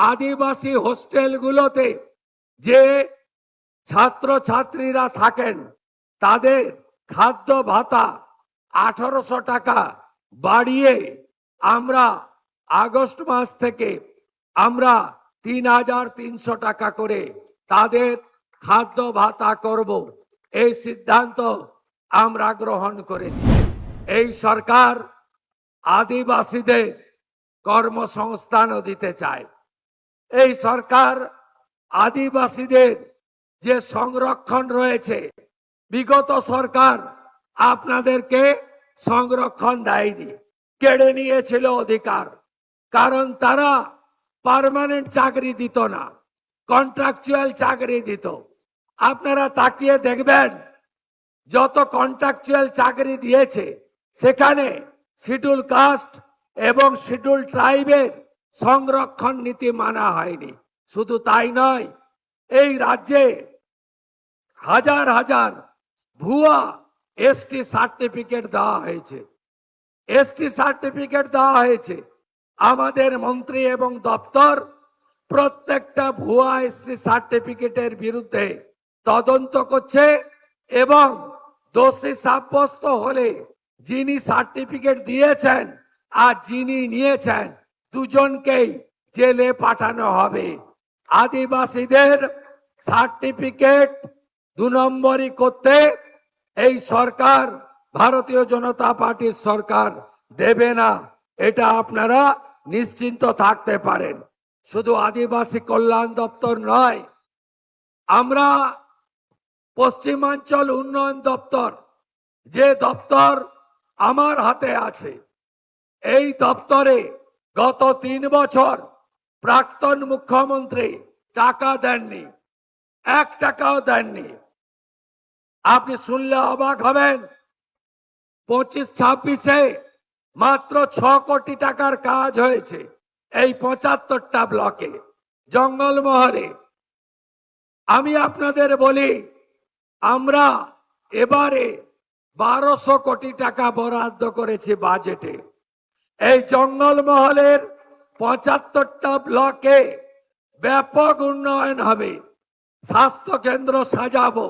আদিবাসী হোস্টেলগুলোতে যে ছাত্রছাত্রীরা থাকেন তাদের খাদ্য ভাতা 1800 টাকা বাড়িয়ে আমরা আগস্ট মাস থেকে আমরা 3300 টাকা করে তাদের খাদ্য ভাতা করব, এই সিদ্ধান্ত আমরা গ্রহণ করেছি। এই সরকার আদিবাসীদের কর্মসংস্থানও দিতে চায়। এই সরকার আদিবাসীদের যে সংরক্ষণ রয়েছে, বিগত সরকার আপনাদেরকে সংরক্ষণ দেয়নি, কেড়ে নিয়েছিল অধিকার। কারণ তারা পার্মানেন্ট চাকরি দিত না, কন্ট্রাকচুয়াল চাকরি দিত। আপনারা তাকিয়ে দেখবেন যত কন্ট্রাকচুয়াল চাকরি দিয়েছে সেখানে শিডিউল কাস্ট এবং শিডিউল ট্রাইবের সংরক্ষণ নীতি মানা হয়নি। শুধু তাই নয়, এই রাজ্যে হাজার হাজার ভুয়া এসটি সার্টিফিকেট দেওয়া হয়েছে। এসটি সার্টিফিকেট দেওয়া হয়েছে। আমাদের মন্ত্রী এবং দপ্তর প্রত্যেকটা ভুয়া এসটি সার্টিফিকেটের বিরুদ্ধে তদন্ত করছে এবং দোষী সাব্যস্ত হলে যিনি সার্টিফিকেট দিয়েছেন আর যিনি নিয়েছেন দুজনকেই জেলে পাঠানো হবে। আদিবাসীদের সার্টিফিকেট 2 নম্বরই করতে এই সরকার, ভারতীয় জনতা পার্টির সরকার দেবে না, এটা আপনারা নিশ্চিন্ত থাকতে পারেন। শুধু আদিবাসী কল্যাণ দপ্তর নয়, আমরা পশ্চিমাঞ্চল উন্নয়ন দপ্তর, যে দপ্তর আমার হাতে আছে, এই দপ্তরে গত 3 বছর প্রাক্তন মুখ্যমন্ত্রী টাকা দেননি, 1 টাকাও দেননি। আপনি শুনলে অবাক হবেন, 25-26-এ মাত্র 6 কোটি টাকার কাজ হয়েছে এই 75টা ব্লকে, জঙ্গলমহলে। আমি আপনাদের বলি, আমরা এবারে 1200 কোটি টাকা বরাদ্দ করেছি বাজেটে। এই জঙ্গলমহলের 75টা ব্লকে ব্যাপক উন্নয়ন হবে। স্বাস্থ্য কেন্দ্র সাজাবো,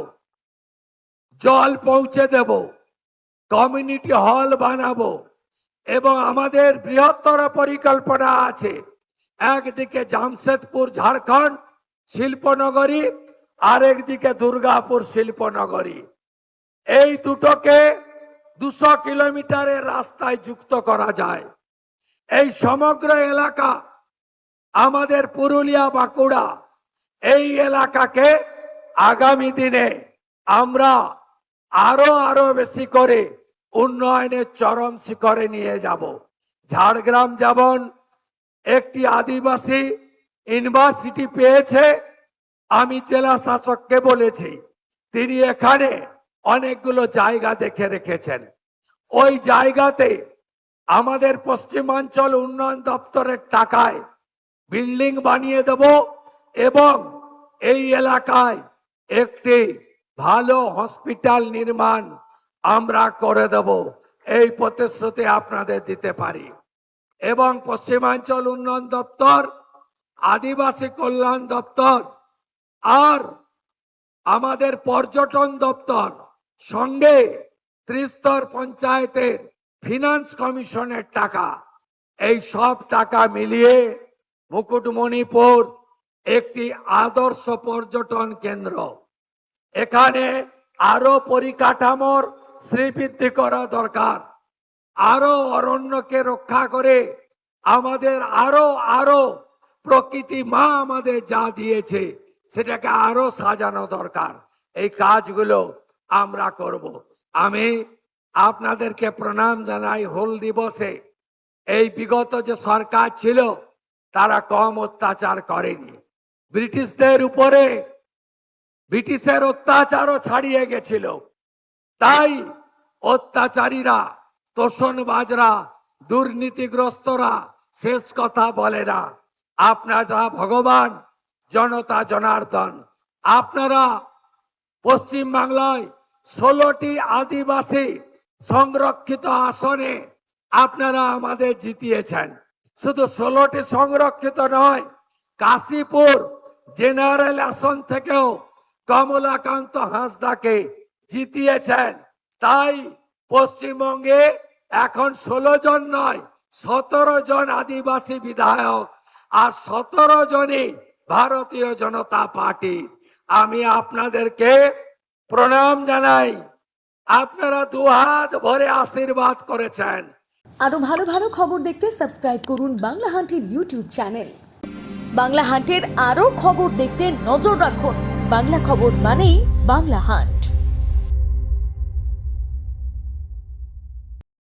জল পৌঁছে দেব, কমিউনিটি হল বানাবো এবং আমাদের বৃহত্তর পরিকল্পনা আছে। একদিকে জামশেদপুর ঝাড়খণ্ড শিল্পনগরী, আরেকদিকে দুর্গাপুর শিল্পনগরী। এই দুটোকে 200 কিলোমিটারের রাস্তায় যুক্ত করা যায়। এই সমগ্র এলাকা আমাদের পুরুলিয়া বাঁকুড়া, এই এলাকাকে আগামী দিনে আমরা আরো বেশি করে উন্নয়নের চরম শিখরে নিয়ে যাব। ঝাড়গ্রাম যেমন একটি আদিবাসী ইউনিভার্সিটি পেয়েছে, আমি জেলা শাসককে বলেছি, তিনি এখানে অনেকগুলো জায়গা দেখে রেখেছেন। ওই জায়গাতে আমাদের পশ্চিমাঞ্চল উন্নয়ন দপ্তরের টাকায় বিল্ডিং বানিয়ে দেব এবং এই এলাকায় একটি ভালো হসপিটাল নির্মাণ আমরা করে দেব, এই প্রতিশ্রুতি আপনাদের দিতে পারি। এবং পশ্চিমাঞ্চল উন্নয়ন দপ্তর, আদিবাসী কল্যাণ দপ্তর আর আমাদের পর্যটন দপ্তর সঙ্গে ত্রিস্তর পঞ্চায়েতের ফিনান্স কমিশনের টাকা, এই সব টাকা মিলিয়ে মুকুটমণিপুর একটি আদর্শ পর্যটন কেন্দ্র। এখানে আরো পরিকাঠামোর শ্রীবৃদ্ধি করা দরকার। আরো অরণ্যকে রক্ষা করে আমাদের আরো প্রকৃতি মা আমাদের যা দিয়েছে সেটাকে আরো সাজানো দরকার। এই কাজগুলো আমরা করব। আমি আপনাদেরকে প্রণাম জানাই হুল দিবসে। এই বিগত যে সরকার ছিল তারা কম অত্যাচার করেনি। ব্রিটিশদের উপরে ব্রিটিশের অত্যাচারও ছাড়িয়ে গেছিল। তাই অত্যাচারীরা, তোষণবাজরা, দুর্নীতিগ্রস্তরা শেষ কথা বলে না। আপনারা ভগবান, জনতা জনার্দন। আপনারা পশ্চিম বাংলায় 16টি আদিবাসী সংরক্ষিত আসনে আপনারা আমাদের জিতিয়েছেন। শুধু 16টি সংরক্ষিত নয়, কাশীপুর জেনারেল আসন থেকেও কমলাকান্ত হাঁসদাকে জিতিয়েছেন। তাই পশ্চিমবঙ্গে এখন 16 জন নয় 17 জন আদিবাসী বিধায়ক আর 17 জনই ভারতীয় জনতা পার্টি। আমি আপনাদেরকে প্রণাম জানাই, আপনারা দুহাত ভরে আশীর্বাদ করেছেন। আরো ভালো ভালো খবর দেখতে সাবস্ক্রাইব করুন বাংলা হান্টের ইউটিউব চ্যানেল। বাংলা হান্টের আরো খবর দেখতে নজর রাখুন। বাংলা খবর মানেই বাংলা হান্ট।